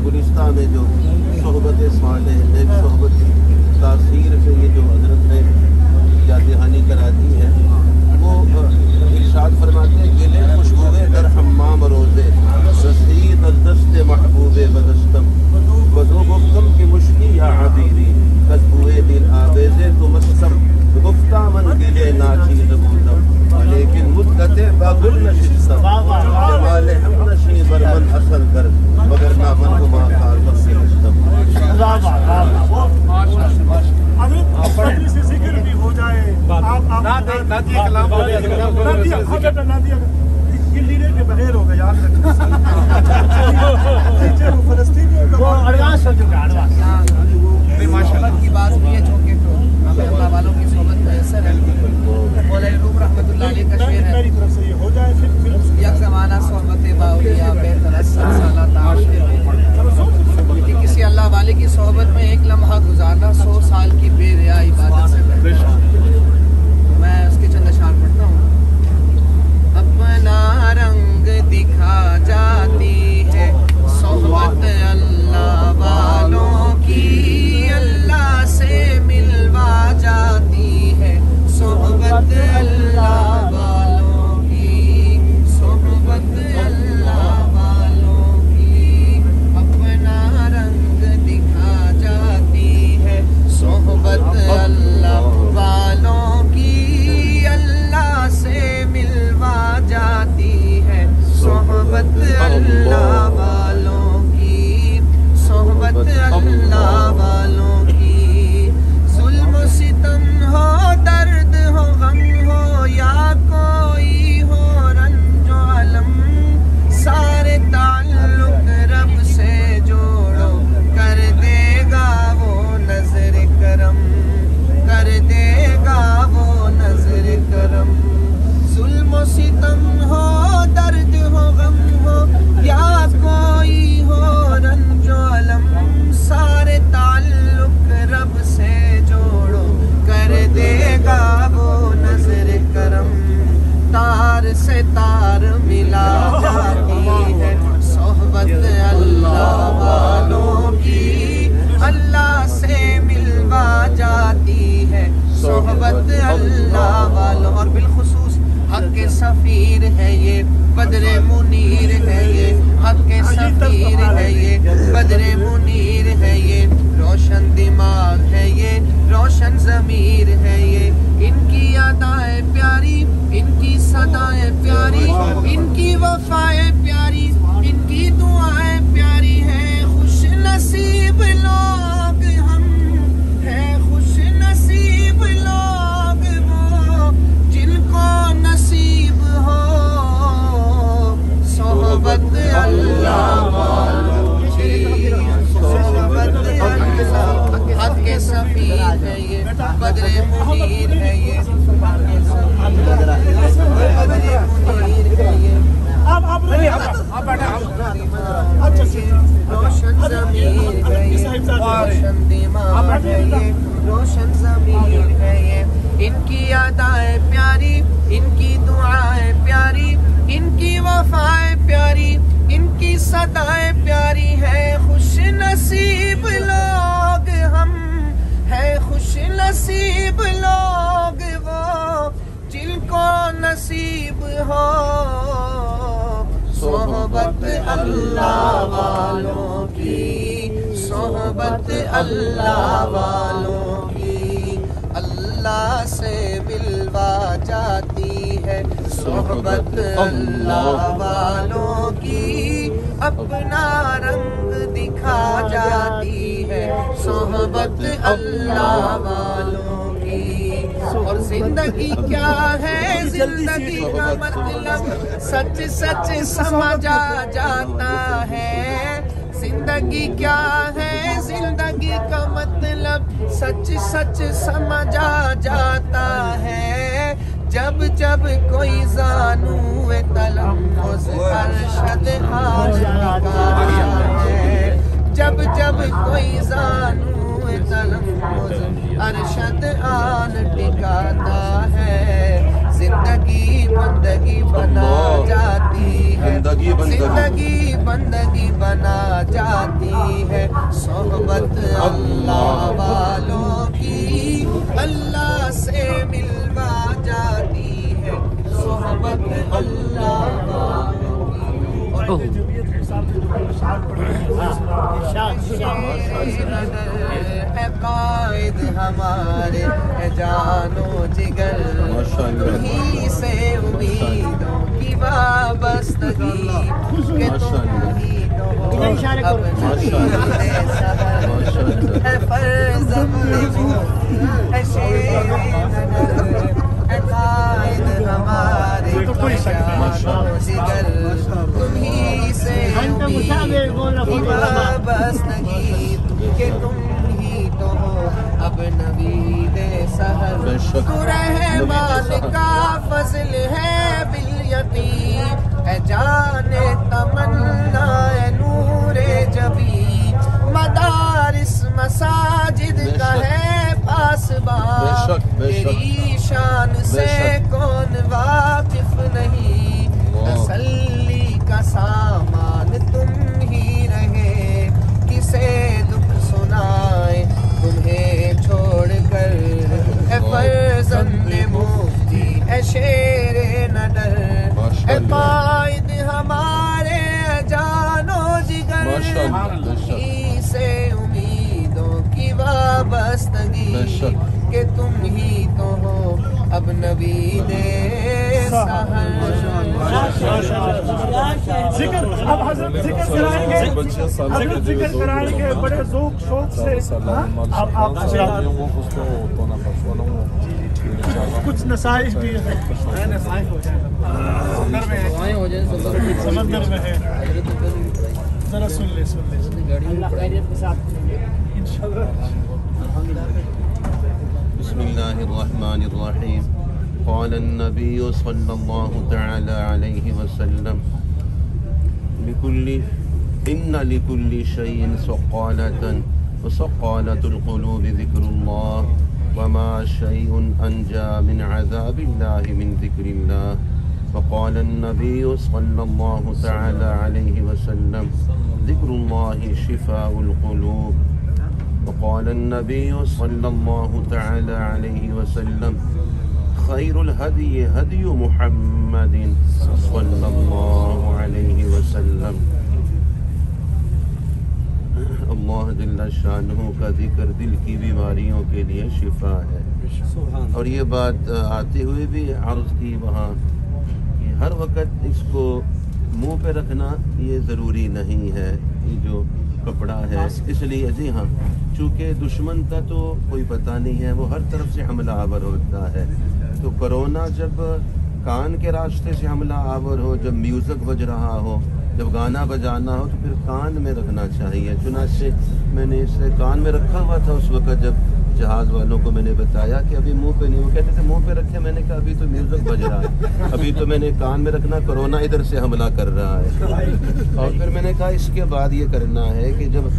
गुलिस्तान में जो सोहबत साले नेक सोहबत की तासीर से ये जो हजरत ने याद दहानी कराती है, वो इरशाद फरमाते हैं गिले खुशबुए दर हम्माम रोज़े रसीद दस्ते महबूबे बदस्तम बदो गुफ्तम की मुश्की या अबीरी कस्बुए दिल आबेज़े तो मस्तम गुफ्ता मन गिले नाची ज़बूदम लेकिन मुद्दते बागुल नशिस्तम जमाले हम नशी बरमन असल कर मगर ना मन को माकार बख्शी मुस्तम। अपने से जिक्र भी हो जाए, आप नाती कलाम बोले, लीडर के बगैर हो गए याद रखना। फलस्तीनियों का एडवांस हो चुका है, माशाअल्लाह की बात हुई है चौके तो हमें अल्लाह वालों की सोबत में असर है। मौलाना रूम रहमतुल्लाह अलैह का शेर है, मेरी तरफ से ये हो जाए फिर एक ज़माना सोहबत बाउलिया बेहतर साला ताशे कि किसी अल्लाह वाले की सोहबत में एक लम्हा गुजारना 100 साल की बेरिया इबादत से बेहतर। तो मैं उसके चंद अशार पढ़ता हूँ। अपना रंग दिखा जाती है सोहबत अल्लाह वालों की, अल्लाह से मिलवा जाती है सोहबत अल्लाह वालों की, सोहबत अल्लाह वालों की। अपना रंग दिखा जाती है सोहबत अल्लाह वालों की, अल्लाह से मिलवा जाती है सोहबत अल्लाह वालों की, सोहबत अल्लाह वालों की। जुल्म सितम हो दर्द हो गम हो या कोई हो रंजो अलम, सारे ताल्लुक रब से जोड़ो कर देगा वो नजर करम, कर देगा वो नजर करम। जुल्म सितम हो दर्द हो गम हो या कोई हो रंजो अलम, सारे ताल्लुक रब से जोड़ो कर देगा वो नजर करम। तार से तार मिला जाती है सोहबत अल्लाह वालों की, अल्लाह से मिलवा जाती है सोहबत अल्लाह वालों। और बिलखुसूस हक के सफीर है ये बदरे मुनीर है ये, हक के सफीर है ये बदरे मुनीर है ये, रोशन दिमाग है ये रोशन ज़मीर है ये। इनकी अदाएं प्यारी, इनकी सदाएं प्यारी, इनकी वफाएं प्यारी, इनकी दुआएं प्यारी हैं। खुश नसीब लोग हम हैं, खुश नसीब लोग वो जिनको नसीब हो सोहबत अल्लाह वालों की, सोहबत अल्लाह। हक के सफीर है ये बदरे मुनीर है ये, बदरे मुनीर है ये। रोशन ज़मीर है ये, रोशन दिमाग है ये, रोशन ज़मीर है ये। इनकी अदाएं प्यारी, इनकी दुआएं प्यारी, इनकी वफाएं प्यारी, इनकी सदाएं प्यारी हैं। खुश नसीब लोग हम हैं, खुश नसीब लोग वो जिनको नसीब हो सोहबत अल्लाह वालों की, सोहबत अल्लाह वालों की। अल्लाह से मिलवा जाती है सोहबत अल्लाह वालों की, अपना रंग दिखा जाती है सोहबत अल्लाह वालों की। और जिंदगी क्या है, जिंदगी का मतलब सच सच समझा जाता है। जिंदगी क्या है, जिंदगी का मतलब सच सच समझा जाता है। जब जब कोई जानू तलम्मुज़ अरशद आशिक़ा है, जब जब कोई जानू तलम्मुज़ अरशद आन टिकाता है। जिंदगी बंदगी बना जाती जिंदगी बंदगी बना जाती है सोहबत अल्लाह वालों की, अल्लाह से मिलवा जाती है सोहबत अल्लाह वालों की। जमीयत के साथ जो शान पढ़े है कायद हमारे है जानो जिगर, ही से उम्मीदों की वाबस्तगी के तुम ही तो हो अब है फर्ज है शेर है कायद हमारे जानो जिगर, तुम्ही से वाबस्तगी के तुम ही तो हो अब नवीदे सहर। तू रहमान का फजल है बिल यकीन, है जाने तमन्ना है नूरे जबी, मदारिस मसाजिद का है पासबान, तेरी शान से कौन वाकिफ नहीं, तसल्ली का सामान तुम ही रहे, किसे दुख सुनाए तुम्हें छोड़कर, ए फर्जंदे मुफ्ती ए शेरे नडर, ए कायद हमारे जानो जिगर, ही से उम्मीदों की वाबस्तगी के तुम ही तो हो अब नवीदे सहर। जिक्र अब हजरत जिक्र कराएंगे, हजरत जिक्र कराएंगे बड़े जोक शौक से। आप कुछ नसाइश भी है, समंदर में है, जरा सुन ले अल्लाह खैरियत के साथ इंशाअल्लाह। बिस्मिल्लाहिर्रहमानिर्रहीम। क़ाल अन्नबी सल्लल्लाहु तआला अलैहि वसल्लम इन्ना लिकुल्ली शैइन सक़ालतन व सक़ालतुल क़ुलूबि ज़िक्रुल्लाह व मा शैउन अंजा मिन अज़ाबिल्लाहि मिन ज़िक्रिल्लाह। व क़ाल अन्नबी सल्लल्लाहु तआला अलैहि वसल्लम ज़िक्रुल्लाहि शिफ़ाउल क़ुलूब। वक़ाल अन्नबी सल्लल्लाहु तआला अलैहि वसल्लम खैरुल हदी हदी मुहम्मदिन सल्लल्लाहु अलैहि वसल्लम। अल्लाह जल्ल शानुहु का जिक्र दिल की बीमारियों के लिए शिफा है। और ये बात आते हुए भी अर्ज़ की वहाँ कि हर वक्त इसको मुँह पे रखना ये ज़रूरी नहीं है, ये जो कपड़ा है, इसलिए जी हाँ, चूँकि दुश्मन का तो कोई पता नहीं है, वो हर तरफ से हमला आवर होता है। तो कोरोना जब कान के रास्ते से हमला आवर हो, जब म्यूज़िक बज रहा हो, जब गाना बजाना हो, तो फिर कान में रखना चाहिए। चुनाचे मैंने इसे कान में रखा हुआ था उस वक़्त जब जहाज़ वालों को मैंने बताया कि अभी मुंह पे नहीं, वो कहते थे मुंह पे रखे, मैंने कहा अभी तो म्यूज़िक बज रहा है, अभी तो मैंने कान में रखना, कोरोना इधर से हमला कर रहा है। और फिर मैंने कहा इसके बाद ये करना है कि जब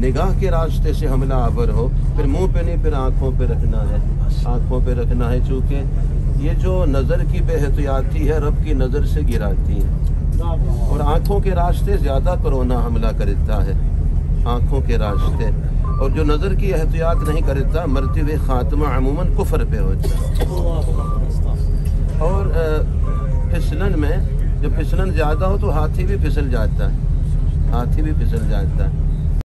निगाह के रास्ते से हमला आवर हो, फिर मुंह पे नहीं, फिर आँखों पे रखना है, आँखों पे रखना है, चूँकि ये जो नज़र की बेहतियाती है रब की नज़र से गिराती है, और आँखों के रास्ते ज़्यादा कोरोना हमला करता है, आँखों के रास्ते। और जो नज़र की एहतियात नहीं करता, मरते हुए ख़ात्मा अमूमन कुफ्र पे होता है। और फिसलन में जब फिसलन ज़्यादा हो तो हाथी भी फिसल जाता है, हाथी भी फिसल जाता है।